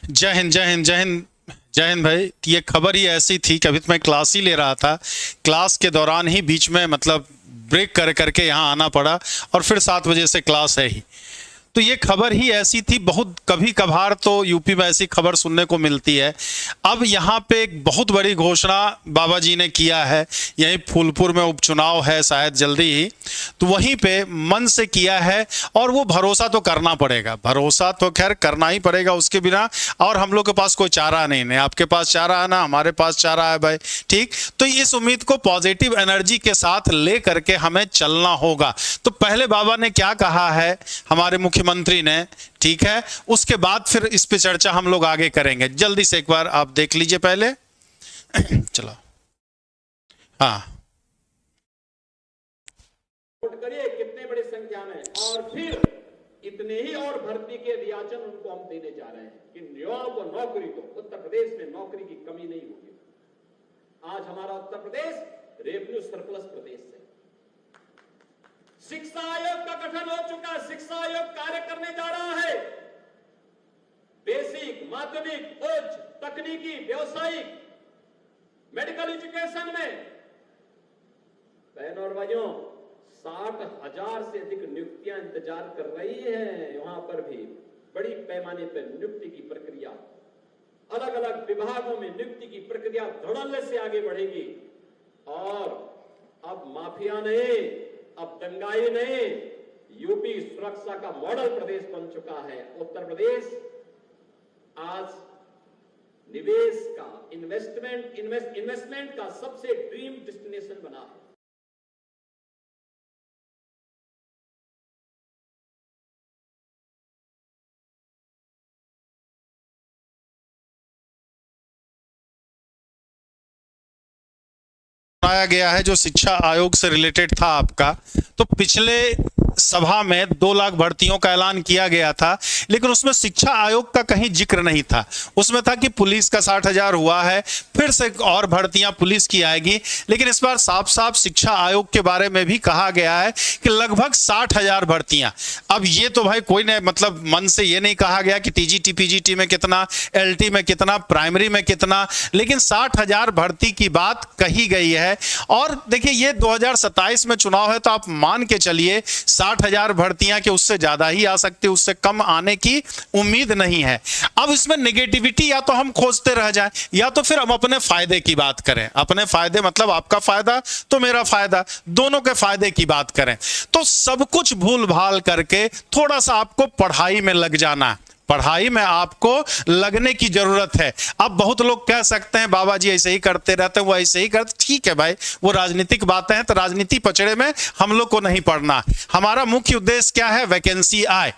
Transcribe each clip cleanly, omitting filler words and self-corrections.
जय हिंद, जय हिंद, जय हिंद, जय हिंद भाई। ये खबर ही ऐसी थी कि अभी तो मैं क्लास ही ले रहा था। क्लास के दौरान ही बीच में मतलब ब्रेक कर करके यहाँ आना पड़ा और फिर 7 बजे से क्लास है ही। तो ये खबर ही ऐसी थी। बहुत कभी कभार तो यूपी में ऐसी खबर सुनने को मिलती है। अब यहाँ पे एक बहुत बड़ी घोषणा बाबा जी ने किया है। यहीं फूलपुर में उपचुनाव है शायद जल्दी ही, तो वहीं पे मन से किया है और वो भरोसा तो करना पड़ेगा। भरोसा तो खैर करना ही पड़ेगा, उसके बिना और हम लोग के पास कोई चारा नहीं है। आपके पास चारा है ना, हमारे पास चारा है भाई, ठीक। तो इस उम्मीद को पॉजिटिव एनर्जी के साथ ले करके हमें चलना होगा। तो पहले बाबा ने क्या कहा है हमारे मुख्यमंत्री ने, ठीक है, उसके बाद फिर इस पे चर्चा हम लोग आगे करेंगे। जल्दी से एक बार आप देख लीजिए पहले। चलो, हाँ, करिए कितने बड़ी संख्या में, और फिर इतने ही और भर्ती के रियाचन उनको हम देने जा रहे हैं कि युवाओं को नौकरी दो। उत्तर प्रदेश में नौकरी की कमी नहीं होगी। आज हमारा उत्तर प्रदेश रेवेन्यू सरप्लस प्रदेश है। शिक्षा आयोग का गठन हो चुका है। शिक्षा आयोग कार्य करने जा रहा है। बेसिक, माध्यमिक, उच्च, तकनीकी, व्यवसायिक, मेडिकल एजुकेशन में बहनों और भाइयों 60,000 से अधिक नियुक्तियां इंतजार कर रही हैं। वहां पर भी बड़ी पैमाने पर नियुक्ति की प्रक्रिया, अलग अलग विभागों में नियुक्ति की प्रक्रिया धड़ल्ले से आगे बढ़ेगी। और अब माफिया नहीं, अब दंगाई नहीं, यूपी सुरक्षा का मॉडल प्रदेश बन चुका है। उत्तर प्रदेश आज निवेश का, इन्वेस्टमेंट का सबसे ड्रीम डेस्टिनेशन बना है। बनाया गया है जो शिक्षा आयोग से रिलेटेड था आपका। तो पिछले सभा में 2 लाख भर्तियों का ऐलान किया गया था, लेकिन उसमें शिक्षा आयोग का कहीं जिक्र नहीं था। उसमें था कि पुलिस का 60,000 हुआ है, फिर से और भर्तियां पुलिस की आएगी। लेकिन इस बार साफ साफ शिक्षा आयोग के बारे में भी कहा गया है कि लगभग 60,000 भर्तियां। अब ये तो भाई कोई ने मतलब मन से ये नहीं कहा गया कि टीजीटी पीजीटी में कितना, एलटी में कितना, प्राइमरी में कितना, लेकिन 60,000 भर्ती की बात कही गई है। और देखिए ये 2027 में चुनाव है, तो आप मान के चलिए 60,000 भर्तियां कि उससे ज्यादा ही आ सकती है, उससे कम आने की उम्मीद नहीं है। अब इसमें नेगेटिविटी या तो हम खोजते रह जाएं, या तो फिर हम अपने फायदे की बात करें। अपने फायदे मतलब आपका फायदा तो मेरा फायदा, दोनों के फायदे की बात करें। तो सब कुछ भूल भाल करके थोड़ा सा आपको पढ़ाई में लग जाना है। पढ़ाई में आपको लगने की जरूरत है। अब बहुत लोग कह सकते हैं बाबा जी ऐसे ही करते रहते हैं, वो ऐसे ही करते। ठीक है भाई, वो राजनीतिक बातें हैं, तो राजनीति पचड़े में हम लोग को नहीं पढ़ना। हमारा मुख्य उद्देश्य क्या है? वैकेंसी आए।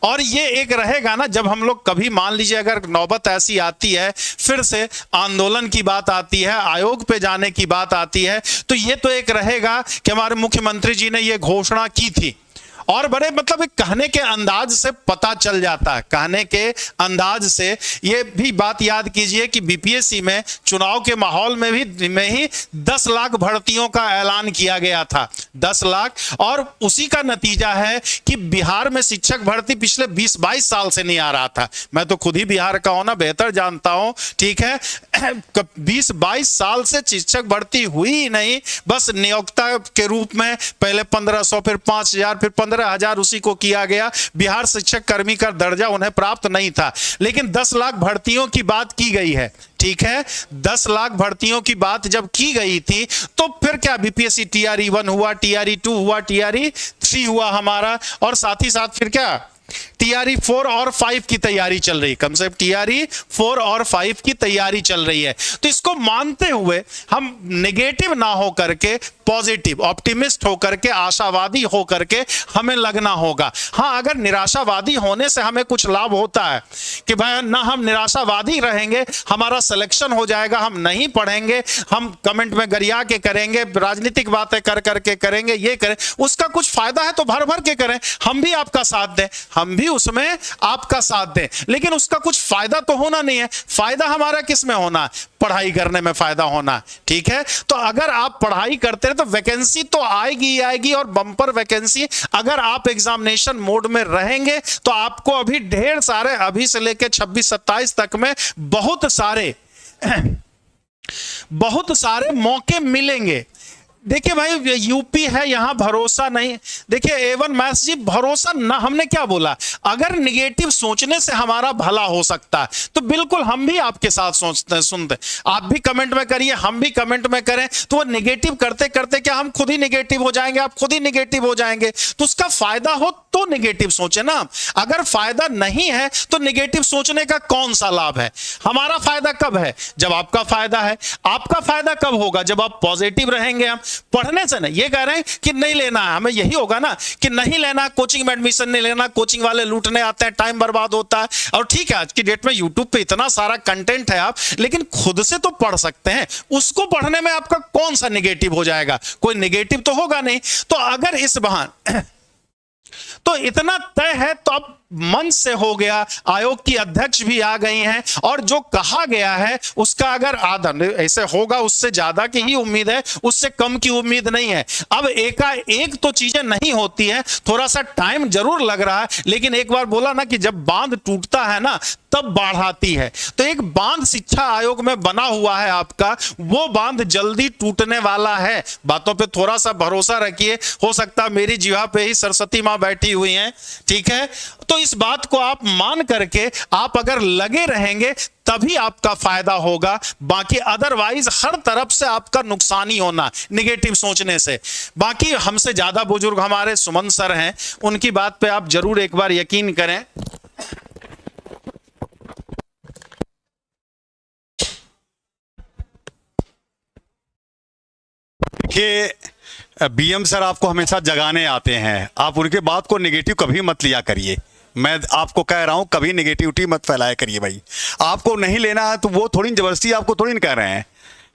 और ये एक रहेगा ना, जब हम लोग कभी मान लीजिए अगर नौबत ऐसी आती है, फिर से आंदोलन की बात आती है, आयोग पे जाने की बात आती है, तो ये तो एक रहेगा कि हमारे मुख्यमंत्री जी ने ये घोषणा की थी। और बड़े मतलब एक कहने के अंदाज से पता चल जाता है, कहने के अंदाज से। ये भी बात याद कीजिए कि बीपीएससी में चुनाव के माहौल में ही 10 लाख भर्तियों का ऐलान किया गया था, 10 लाख। और उसी का नतीजा है कि बिहार में शिक्षक भर्ती पिछले 20-22 साल से नहीं आ रहा था। मैं तो खुद ही बिहार का हूं ना, बेहतर जानता हूं, ठीक है। 20-22 साल से शिक्षक भर्ती हुई ही नहीं, बस नियोक्ता के रूप में पहले 1500, फिर 5,000, फिर 15,000 उसी को किया गया। बिहार शिक्षक कर्मी का दर्जा उन्हें प्राप्त नहीं था। लेकिन 10 लाख भर्तियों की बात की गई है, ठीक है। 10 लाख भर्तियों की बात जब की गई थी, तो फिर क्या बीपीएससी टीआरई 1 हुआ, टीआरई 2 हुआ, टीआरई 3 हुआ हमारा, और साथ ही साथ फिर क्या टीआरई 4 और 5 की तैयारी चल रही। कम से कम टीआरई 4 और 5 की तैयारी चल रही है। तो इसको मानते हुए हम नेगेटिव ना हो करके पॉजिटिव, ऑप्टिमिस्ट होकर के, आशावादी होकर के हमें लगना होगा। हाँ, अगर निराशावादी होने से हमें कुछ लाभ होता है कि भाई ना हम निराशावादी रहेंगे, हमारा सिलेक्शन हो जाएगा, हम नहीं पढ़ेंगे, हम कमेंट में गरिया के करेंगे, राजनीतिक बातें कर करके करेंगे, ये करें, उसका कुछ फायदा है तो भर भर के करें। हम भी आपका साथ दें, हम भी उसमें आपका साथ दें, लेकिन उसका कुछ फायदा तो होना नहीं है। फायदा हमारा किस में होना है? पढ़ाई करने में फायदा होना। ठीक है, तो अगर आप पढ़ाई करते रहे तो वैकेंसी तो आएगी ही आएगी, और बम्पर वैकेंसी। अगर आप एग्जामिनेशन मोड में रहेंगे तो आपको अभी ढेर सारे, अभी से लेकर 26-27 तक में बहुत सारे मौके मिलेंगे। देखिए भाई, यूपी है, यहां भरोसा नहीं। देखिए एवन मैथ्स जी, भरोसा ना, हमने क्या बोला? अगर निगेटिव सोचने से हमारा भला हो सकता है तो बिल्कुल हम भी आपके साथ सोचते हैं, सुनते। आप भी कमेंट में करिए, हम भी कमेंट में करें, तो वो निगेटिव करते करते क्या हम खुद ही निगेटिव हो जाएंगे? आप खुद ही निगेटिव हो जाएंगे। तो उसका फायदा हो तो निगेटिव सोचे ना। अगर फायदा नहीं है तो निगेटिव सोचने का कौन सा लाभ है? हमारा फायदा कब है? जब आपका फायदा है। आपका फायदा कब होगा? जब आप पॉजिटिव रहेंगे। हम पढ़ने से नहीं, ये कह रहे हैं कि नहीं लेना है, हमें यही होगा ना कि नहीं लेना, कोचिंग में एडमिशन नहीं लेना, कोचिंग वाले लूटने आते हैं, टाइम बर्बाद होता है। और ठीक है, आज की डेट में यूट्यूब पे इतना सारा कंटेंट है, आप लेकिन खुद से तो पढ़ सकते हैं। उसको पढ़ने में आपका कौन सा निगेटिव हो जाएगा? कोई निगेटिव तो होगा नहीं। तो अगर इस बहाने तो इतना तय है, तो अब मंच से हो गया, आयोग की अध्यक्ष भी आ गई हैं, और जो कहा गया है उसका अगर आधा ऐसे होगा, उससे ज्यादा की ही उम्मीद है, उससे कम की उम्मीद नहीं है। अब एकाएक तो चीजें नहीं होती है, थोड़ा सा टाइम जरूर लग रहा है, लेकिन एक बार बोला ना कि जब बांध टूटता है ना तब बाढ़ आती है। तो एक बांध शिक्षा आयोग में बना हुआ है आपका, वो बांध जल्दी टूटने वाला है। बातों पे थोड़ा सा भरोसा रखिए, हो सकता है मेरी जीवा पे ही सरस्वती मां बैठी हुई हैं। ठीक है, तो इस बात को आप मान करके आप अगर लगे रहेंगे तभी आपका फायदा होगा। बाकी अदरवाइज हर तरफ से आपका नुकसान ही होना निगेटिव सोचने से। बाकी हमसे ज्यादा बुजुर्ग हमारे सुमन सर हैं, उनकी बात पे आप जरूर एक बार यकीन करें। कि बीएम सर आपको हमेशा जगाने आते हैं, आप उनके बात को नेगेटिव कभी मत लिया करिए। मैं आपको कह रहा हूं, कभी नेगेटिविटी मत फैलाया करिए भाई। आपको नहीं लेना है तो वो थोड़ी जबरदस्ती आपको थोड़ी नहीं कह रहे हैं,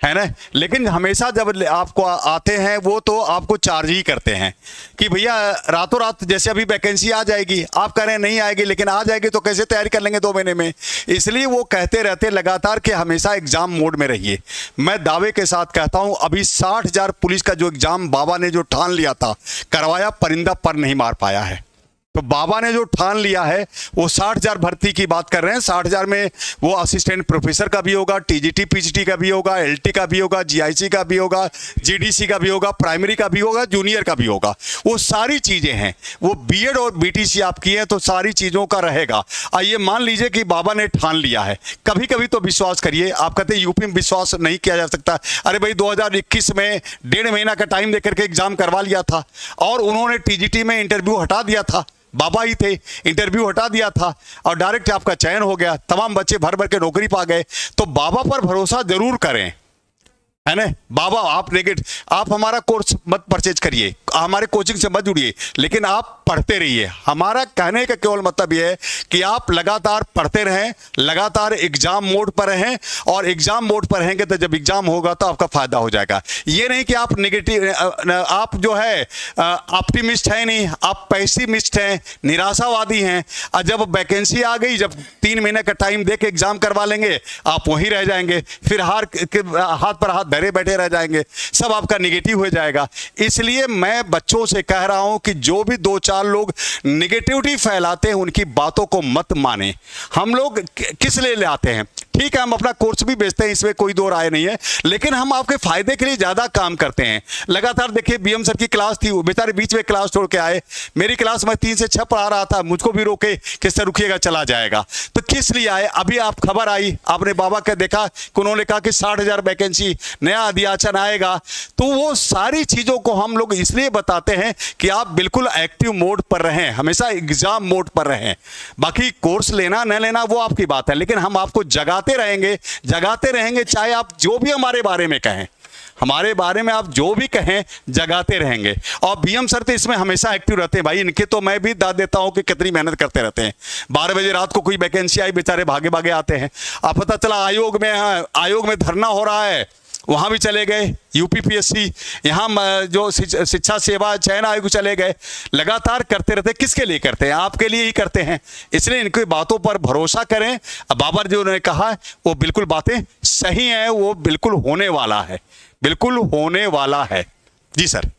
है ना। लेकिन हमेशा जब आपको आते हैं वो तो आपको चार्ज ही करते हैं कि भैया रातों रात, जैसे अभी वैकेंसी आ जाएगी, आप कह रहे हैं नहीं आएगी, लेकिन आ जाएगी तो कैसे तैयारी कर लेंगे 2 महीने में। इसलिए वो कहते रहते लगातार कि हमेशा एग्जाम मोड में रहिए। मैं दावे के साथ कहता हूं, अभी 60,000 पुलिस का जो एग्जाम बाबा ने जो ठान लिया था, करवाया, परिंदा पर नहीं मार पाया है। तो बाबा ने जो ठान लिया है वो 60,000 भर्ती की बात कर रहे हैं। 60,000 में वो असिस्टेंट प्रोफेसर का भी होगा, टीजीटी पीजीटी का भी होगा, एलटी का भी होगा, जीआईसी का भी होगा, जीडीसी का भी होगा, प्राइमरी का भी होगा, जूनियर का भी होगा। वो सारी चीजें हैं। वो बीएड और बीटीसी आप किए तो सारी चीजों का रहेगा। आइए मान लीजिए कि बाबा ने ठान लिया है, कभी कभी तो विश्वास करिए। आप कहते हैं यूपी में विश्वास नहीं किया जा सकता। अरे भाई 2021 में 1.5 महीना का टाइम देकर के एग्जाम करवा लिया था, और उन्होंने टीजीटी में इंटरव्यू हटा दिया था। बाबा ही थे, इंटरव्यू हटा दिया था और डायरेक्ट आपका चयन हो गया। तमाम बच्चे भर भर के नौकरी पा गए। तो बाबा पर भरोसा जरूर करें, है ना। बाबा आप हमारा कोर्स मत परचेज करिए, हमारे कोचिंग से मत जुड़िए, लेकिन आप पढ़ते रहिए। हमारा कहने का केवल मतलब यह है कि आप लगातार पढ़ते रहें, लगातार एग्जाम मोड पर रहें, और एग्जाम मोड पर रहेंगे तो जब एग्जाम होगा तो आपका फायदा हो जाएगा। ये नहीं कि आप नेगेटिव, आप जो है ऑप्टिमिस्ट है नहीं, आप पेसिमिस्ट हैं, निराशावादी हैं। और जब वैकेंसी आ गई, जब 3 महीने का टाइम दे के एग्जाम करवा लेंगे, आप वहीं रह जाएंगे, फिर हाथ पर हाथ धरे बैठे रह जाएंगे, सब आपका निगेटिव हो जाएगा। इसलिए मैं बच्चों से कह रहा हूं कि जो भी 2-4 लोग निगेटिविटी फैलाते हैं उनकी बातों को मत माने। हम लोग किस लिए लाते हैं? ठीक है, हम अपना कोर्स भी बेचते हैं, इसमें कोई दो राय नहीं है, लेकिन हम आपके फायदे के लिए ज्यादा काम करते हैं। लगातार देखिए, बीएम सर की क्लास थी, वो बेचारे बीच में क्लास छोड़ के आए। मेरी क्लास में 3 से 6 पढ़ा रहा था, मुझको भी रोके कि सर रुकिएगा, चला जाएगा। तो किस लिए आए? अभी आप खबर आई, आपने बाबा का देखा कि उन्होंने कहा कि 60,000 वैकेंसी, नया अध्याचन आएगा। तो वो सारी चीजों को हम लोग इसलिए बताते हैं कि आप बिल्कुल एक्टिव मोड पर रहें, हमेशा एग्जाम मोड पर रहें। बाकी कोर्स लेना न लेना वो आपकी बात है, लेकिन हम आपको जगाते रहेंगे, चाहे आप जो भी हमारे बारे में कहें, हमारे बारे में आप जो भी कहें, जगाते रहेंगे। और बीएम सर तो इसमें हमेशा एक्टिव रहते हैं भाई। इनके तो मैं भी दाद देता हूं कि कितनी मेहनत करते रहते हैं। 12 बजे रात को कोई वैकेंसी आई, बेचारे भागे भागे आते हैं। अब पता चला आयोग में धरना हो रहा है, वहाँ भी चले गए, यूपीपीएससी, यहाँ जो शिक्षा सेवा चयन आयोग चले गए। लगातार करते रहते, किसके लिए करते हैं? आपके लिए ही करते हैं। इसलिए इनकी बातों पर भरोसा करें। बाबर जो उन्होंने कहा वो बिल्कुल बातें सही हैं, वो बिल्कुल होने वाला है, बिल्कुल होने वाला है। जी सर।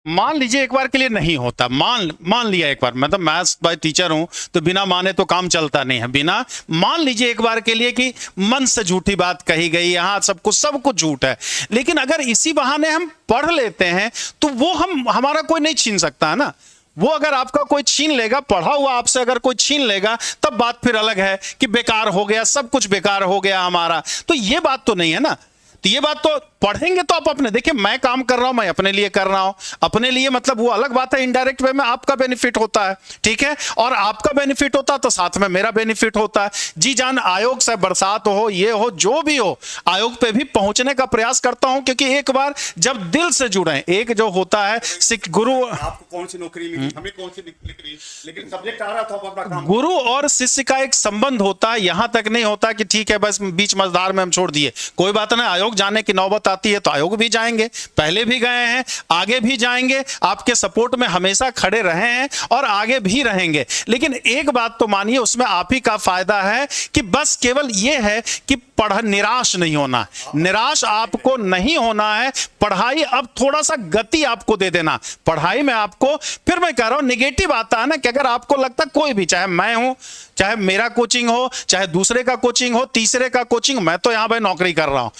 मान लीजिए एक बार के लिए नहीं होता, मान लिया एक बार, मतलब मैथ्स बाय टीचर हूं तो बिना माने तो काम चलता नहीं है। बिना मान लीजिए एक बार के लिए कि मन से झूठी बात कही गई, यहां सब कुछ झूठ है, लेकिन अगर इसी बहाने हम पढ़ लेते हैं तो वो हमारा कोई नहीं छीन सकता है ना। वो अगर आपका कोई छीन लेगा, पढ़ा हुआ आपसे अगर कोई छीन लेगा, तब बात फिर अलग है कि बेकार हो गया, सब कुछ बेकार हो गया हमारा। तो ये बात तो नहीं है ना। तो ये बात तो पढ़ेंगे तो आप अपने, देखिए मैं काम कर रहा हूं, मैं अपने लिए कर रहा हूं, अपने लिए मतलब वो अलग बात है, इनडायरेक्ट वे में आपका बेनिफिट होता है, ठीक है, और आपका बेनिफिट होता है तो साथ में मेरा बेनिफिट होता है। जी जान आयोग से बरसात हो, ये हो, जो भी हो, आयोग पे भी पहुंचने का प्रयास करता हूं, क्योंकि एक बार जब दिल से जुड़े, एक जो होता है सिख गुरु, आपको कौन सी नौकरी मिली, हमें कौन सी निकली, लेकिन सब्जेक्ट आ रहा था अपना काम। गुरु और शिष्य का एक संबंध होता है, यहां तक नहीं होता कि ठीक है बस बीच मझधार में हम छोड़ दिए, कोई बात नहीं। आयोग जाने की नौबत आती है तो आयोग भी जाएंगे, पहले भी गए हैं, आगे भी जाएंगे, आपके सपोर्ट में हमेशा खड़े रहे हैं और आगे भी रहेंगे। लेकिन एक बात तो मानिए, उसमें आप ही का फायदा है कि बस केवल यह है कि निराश नहीं होना, निराश आपको नहीं होना है। पढ़ाई अब थोड़ा सा गति आपको दे देना पढ़ाई में। आपको फिर मैं कह रहा हूं, निगेटिव आता है ना कि अगर आपको लगता कोई भी, चाहे मैं हूं, चाहे मेरा कोचिंग हो, चाहे दूसरे का कोचिंग हो, तीसरे का कोचिंग, मैं तो यहां भाई नौकरी कर रहा हूं,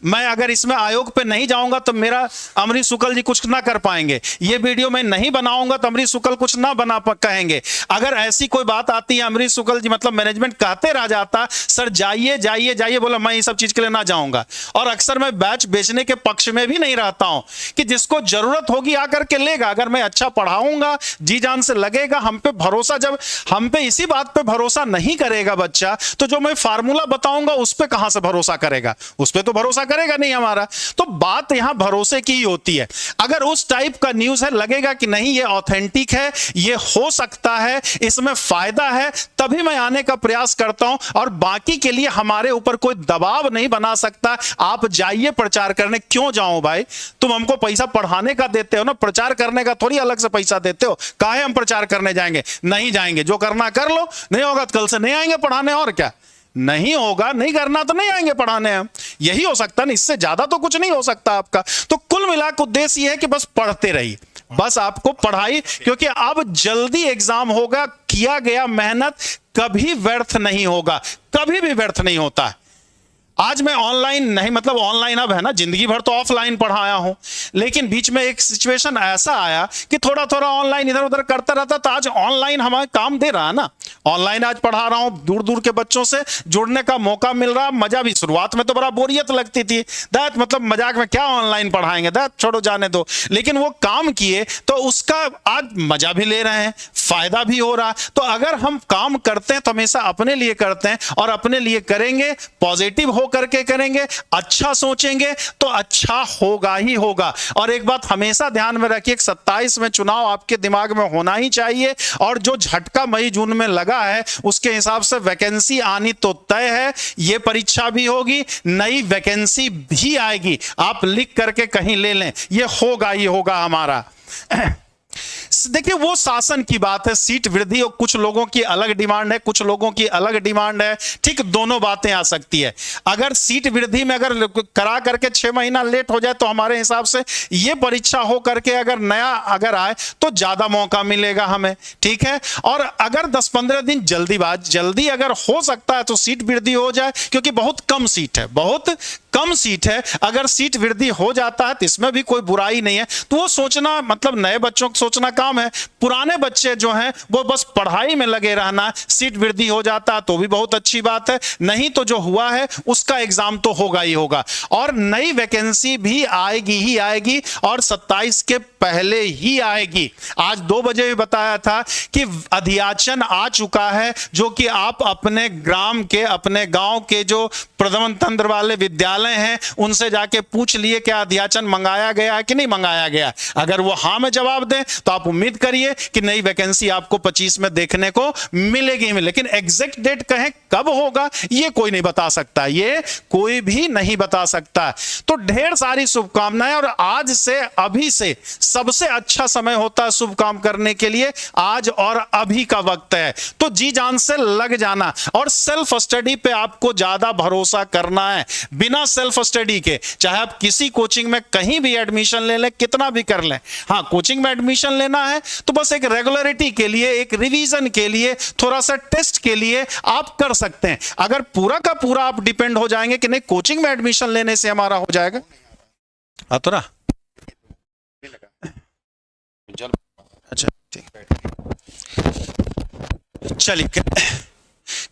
मैं अगर इसमें आयोग पे नहीं जाऊंगा तो मेरा अमरीश शुक्ल जी कुछ ना कर पाएंगे, ये वीडियो मैं नहीं बनाऊंगा तो अमरीश शुक्ल कुछ ना बना कहेंगे। अगर ऐसी कोई बात आती है, अमरीश शुक्ल जी मतलब मैनेजमेंट कहते रह जाता सर जाइए जाइए जाइए, बोला मैं ये सब चीज के लिए ना जाऊंगा। और अक्सर मैं बैच बेचने के पक्ष में भी नहीं रहता हूं कि जिसको जरूरत होगी आकर के लेगा। अगर मैं अच्छा पढ़ाऊंगा, जी जान से लगेगा, हम पे भरोसा, जब हम पे इसी बात पे भरोसा नहीं करेगा बच्चा, तो जो मैं फार्मूला बताऊंगा उस पे कहां से भरोसा करेगा, उस पे तो भरोसा करेगा नहीं हमारा। तो बात यहां भरोसे की ही होती है। अगर उस टाइप का न्यूज है, लगेगा कि नहीं ये ऑथेंटिक है, ये हो सकता है, इसमें फायदा है, तभी मैं आने का प्रयास करता हूं। और बाकी के लिए हमारे ऊपर कोई दबाव नहीं बना सकता। आप जाइए प्रचार करने, क्यों जाओ भाई, तुम हमको पैसा पढ़ाने का देते हो ना, प्रचार करने का थोड़ी अलग से पैसा देते हो। काहे हम प्रचार करने जाएंगे? नहीं जाएंगे, जो करना कर लो, नहीं होगा तो कल से नहीं आएंगे पढ़ाने। और क्या, नहीं होगा, नहीं करना तो नहीं आएंगे पढ़ाने हम, यही हो सकता है, इससे ज्यादा तो कुछ नहीं हो सकता आपका। तो कुल मिलाकर उद्देश्य यह है कि बस पढ़ते रहिए, बस आपको पढ़ाई, क्योंकि अब जल्दी एग्जाम होगा, किया गया मेहनत कभी व्यर्थ नहीं होगा, कभी भी व्यर्थ नहीं होता है। आज मैं ऑनलाइन नहीं, मतलब ऑनलाइन अब है ना, जिंदगी भर तो ऑफलाइन पढ़ाया हूं, लेकिन बीच में एक सिचुएशन ऐसा आया कि थोड़ा थोड़ा ऑनलाइन इधर उधर करता रहता, तो आज ऑनलाइन हमें काम दे रहा है ना। ऑनलाइन आज पढ़ा रहा हूं, दूर दूर के बच्चों से जुड़ने का मौका मिल रहा, मजा भी। शुरुआत में तो बड़ा बोरियत लगती थी, दैट मतलब मजाक में क्या ऑनलाइन पढ़ाएंगे, दैट छोड़ो जाने दो, लेकिन वो काम किए तो उसका आज मजा भी ले रहे हैं, फायदा भी हो रहा। तो अगर हम काम करते हैं तो हमेशा अपने लिए करते हैं, और अपने लिए करेंगे, पॉजिटिव हो करके करेंगे, अच्छा सोचेंगे तो अच्छा होगा ही होगा। और एक बात हमेशा ध्यान में रखिए, 27 में चुनाव आपके दिमाग में होना ही चाहिए, और जो झटका मई जून में लगा है उसके हिसाब से वैकेंसी आनी तो तय है। यह परीक्षा भी होगी, नई वैकेंसी भी आएगी, आप लिख करके कहीं ले लें, यह होगा ही होगा हमारा। देखिए वो शासन की बात है, सीट वृद्धि, और कुछ लोगों की अलग डिमांड है, कुछ लोगों की अलग डिमांड है, ठीक, दोनों बातें आ सकती है। अगर सीट वृद्धि में अगर करा करके 6 महीना लेट हो जाए तो हमारे हिसाब से ये परीक्षा हो करके अगर नया अगर आए तो ज्यादा मौका मिलेगा हमें, ठीक है। और अगर 10-15 दिन जल्दी अगर हो सकता है तो सीट वृद्धि हो जाए, क्योंकि बहुत कम सीट है, बहुत कम सीट है। अगर सीट वृद्धि हो जाता है तो इसमें भी कोई बुराई नहीं है। तो वो सोचना, मतलब नए बच्चों को सोचना काम है, पुराने बच्चे जो हैं वो बस पढ़ाई में लगे रहना। सीट वृद्धि हो जाता है तो भी बहुत अच्छी बात है, नहीं तो जो हुआ है उसका एग्जाम तो होगा ही होगा, और नई वैकेंसी भी आएगी ही आएगी। और 27 के पहले ही आएगी। आज 2 बजे भी बताया था कि अध्याचन आ चुका है, जो कि आप अपने ग्राम के, अपने गांव के जो प्रबंधन तंत्र वाले विद्यालय हैं उनसे जाके पूछ लिए क्या अध्याचन मंगाया गया है कि नहीं मंगाया गया। अगर वो हाँ में जवाब दें तो आप उम्मीद करिए कि नई वैकेंसी आपको 25 में देखने को मिलेगी। लेकिन एग्जैक्ट डेट कहें कब होगा ये कोई नहीं बता सकता, ये कोई भी नहीं बता सकता। तो ढेर सारी शुभकामनाएं, और आज से, अभी से सबसे अच्छा समय होता है शुभ काम करने के लिए, आज और अभी का वक्त है। तो जी जान से लग जाना, और सेल्फ स्टडी पे आपको ज्यादा भरोसा करना है। बिना सेल्फ स्टडी के चाहे आप किसी कोचिंग में कहीं भी एडमिशन ले लें, कितना भी कर लें, हाँ कोचिंग में एडमिशन लेना है तो बस एक रेगुलरिटी के लिए, एक रिवीजन के लिए, थोड़ा सा टेस्ट के लिए आप कर सकते हैं। अगर पूरा का पूरा आप डिपेंड हो जाएंगे कि नहीं कोचिंग में एडमिशन लेने से हमारा हो जाएगा, तो ना अच्छा चलिए,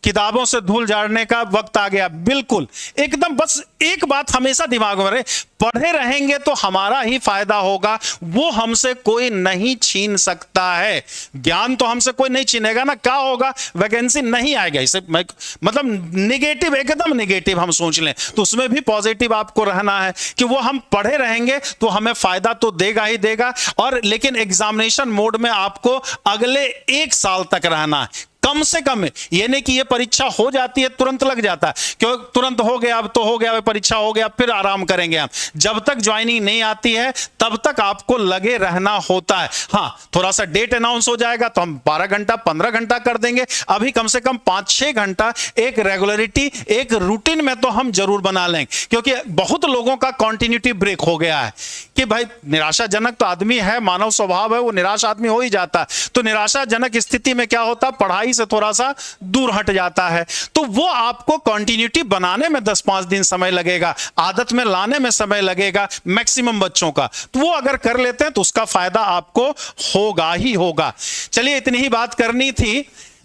किताबों से धूल झाड़ने का वक्त आ गया। बिल्कुल एकदम, बस एक बात हमेशा दिमाग में रहे, पढ़े रहेंगे तो हमारा ही फायदा होगा, वो हमसे कोई नहीं छीन सकता है। ज्ञान तो हमसे कोई नहीं छीनेगा ना। क्या होगा, वैकेंसी नहीं आएगा, इसे मतलब निगेटिव, एकदम निगेटिव हम सोच लें तो उसमें भी पॉजिटिव आपको रहना है कि वो हम पढ़े रहेंगे तो हमें फायदा तो देगा ही देगा। और लेकिन एग्जामिनेशन मोड में आपको अगले 1 साल तक रहना है कम से कम। ये नहीं कि ये परीक्षा हो जाती है तुरंत लग जाता है, क्यों तुरंत हो गया, अब तो हो गया, परीक्षा हो गया फिर आराम करेंगे हम। जब तक ज्वाइनिंग नहीं आती है तब तक आपको लगे रहना होता है। हाँ थोड़ा सा डेट अनाउंस हो जाएगा तो हम 12 घंटा 15 घंटा कर देंगे, अभी कम से कम 5-6 घंटा एक रेगुलरिटी, एक रूटीन में तो हम जरूर बना लेंगे। क्योंकि बहुत लोगों का कॉन्टिन्यूटी ब्रेक हो गया है कि भाई निराशाजनक तो आदमी है, मानव स्वभाव है, वो निराश आदमी हो ही जाता है। तो निराशाजनक स्थिति में क्या होता है, पढ़ाई से थोड़ा सा दूर हट जाता है। तो वो आपको कंटिन्यूटी बनाने में 10-5 दिन समय लगेगा, आदत में लाने में समय लगेगा मैक्सिमम बच्चों का। तो वो अगर कर लेते हैं तो उसका फायदा आपको होगा ही होगा। चलिए इतनी ही बात करनी थी।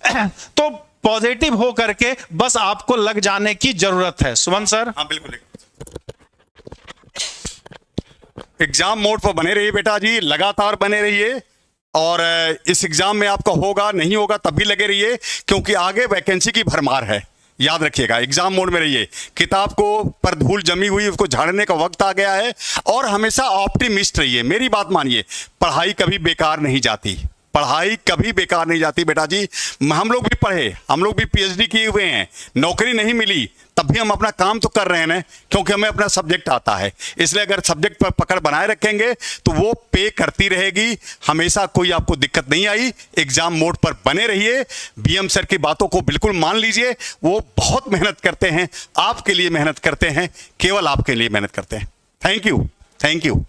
तो पॉजिटिव हो करके बस आपको लग जाने की जरूरत है। सुमन सर। हाँ बिल्कुल, एग्जाम मोड पर बने रहिए बेटा जी, लगातार बने रहिए। और इस एग्जाम में आपका होगा नहीं होगा तब भी लगे रहिए, क्योंकि आगे वैकेंसी की भरमार है। याद रखिएगा, एग्जाम मोड में रहिए। किताब को पर धूल जमी हुई उसको झाड़ने का वक्त आ गया है। और हमेशा ऑप्टिमिस्ट रहिए, मेरी बात मानिए, पढ़ाई कभी बेकार नहीं जाती, पढ़ाई कभी बेकार नहीं जाती बेटा जी। हम लोग भी पढ़े, हम लोग भी पीएचडी किए हुए हैं, नौकरी नहीं मिली तब भी हम अपना काम तो कर रहे हैं ना, क्योंकि हमें अपना सब्जेक्ट आता है। इसलिए अगर सब्जेक्ट पर पकड़ बनाए रखेंगे तो वो पे करती रहेगी, हमेशा कोई आपको दिक्कत नहीं आई। एग्जाम मोड पर बने रहिए, बीएम सर की बातों को बिल्कुल मान लीजिए। वो बहुत मेहनत करते हैं, आपके लिए मेहनत करते हैं, केवल आपके लिए मेहनत करते हैं। Thank you, thank you.